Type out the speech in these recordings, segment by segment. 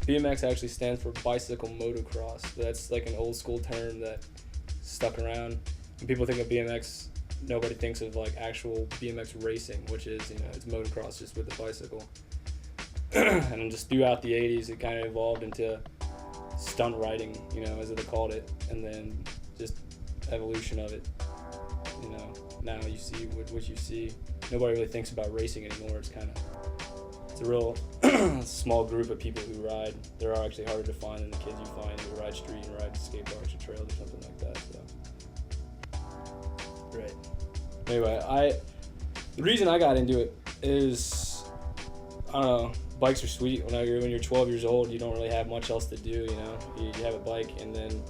BMX actually stands for bicycle motocross. That's like an old school term that stuck around. When people think of BMX, nobody thinks of like actual BMX racing, which is, it's motocross just with the bicycle. And just throughout the 80s, it kind of evolved into stunt riding, as they called it, and then just evolution of it. Now you see what you see. Nobody really thinks about racing anymore. It's a real small group of people who ride. They're actually harder to find than the kids you find who ride street and ride skate parks or trails or something like that. So. Right. Anyway, the reason I got into it is, I don't know, bikes are sweet. When you're 12 years old, you don't really have much else to do, You have a bike, and then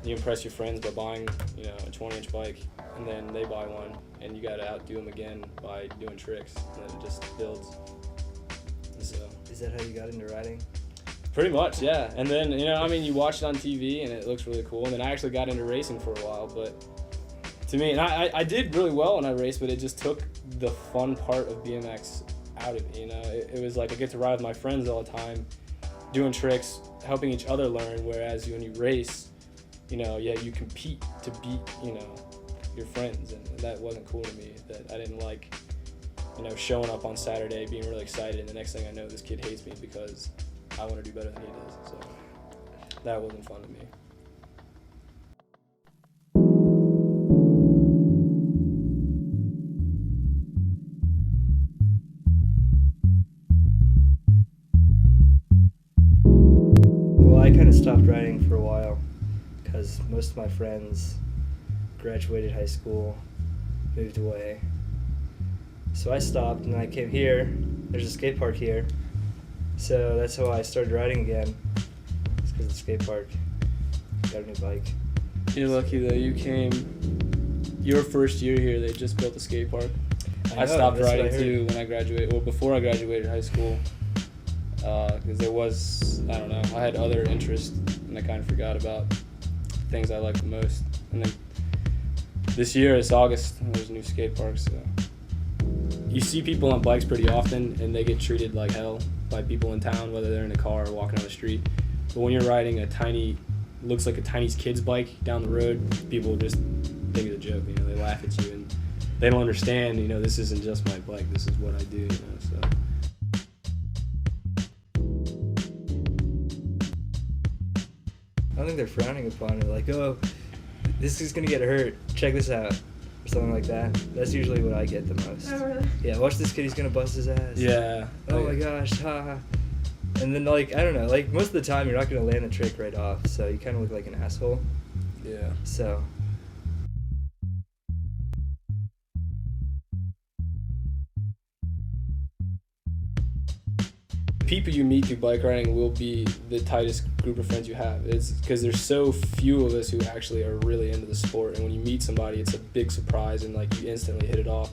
you impress your friends by buying, a 20-inch bike, and then they buy one, and you got to outdo them again by doing tricks, and then it just builds. So. Is that how you got into riding? Pretty much, yeah. And then, you watch it on TV, and it looks really cool, and then I actually got into racing for a while, but to me, and I did really well when I raced, but it just took the fun part of BMX out of me, It was like I get to ride with my friends all the time, doing tricks, helping each other learn, whereas when you race, you compete to beat, your friends, and that wasn't cool to me. That I didn't like, showing up on Saturday, being really excited, and the next thing I know, this kid hates me because I want to do better than he does, so that wasn't fun to me. I kind of stopped riding for a while because most of my friends graduated high school, moved away. So I stopped, and I came here. There's a skate park here. So that's how I started riding again. It's because of the skate park. Got a new bike. You're lucky though. You came your first year here. They just built a skate park. I stopped riding too when I graduated. Well, before I graduated high school. Because there was, I don't know, I had other interests, and I kind of forgot about things I liked the most. And then this year, it's August, and there's a new skate park, so you see people on bikes pretty often, and they get treated like hell by people in town, whether they're in a car or walking on the street. But when you're riding looks like a tiny kid's bike down the road, people just think it's a joke, they laugh at you, and they don't understand, this isn't just my bike, this is what I do, so. I don't think they're frowning upon it, like, oh, this is gonna get hurt, check this out, or something like that. That's usually what I get the most. Oh, really? Yeah, watch this kid, he's gonna bust his ass. Yeah. Oh my gosh, ha. And then, I don't know, most of the time you're not gonna land a trick right off, so you kind of look like an asshole. Yeah. So. People you meet through bike riding will be the tightest group of friends you have. It's because there's so few of us who actually are really into the sport, and when you meet somebody, it's a big surprise, and you instantly hit it off.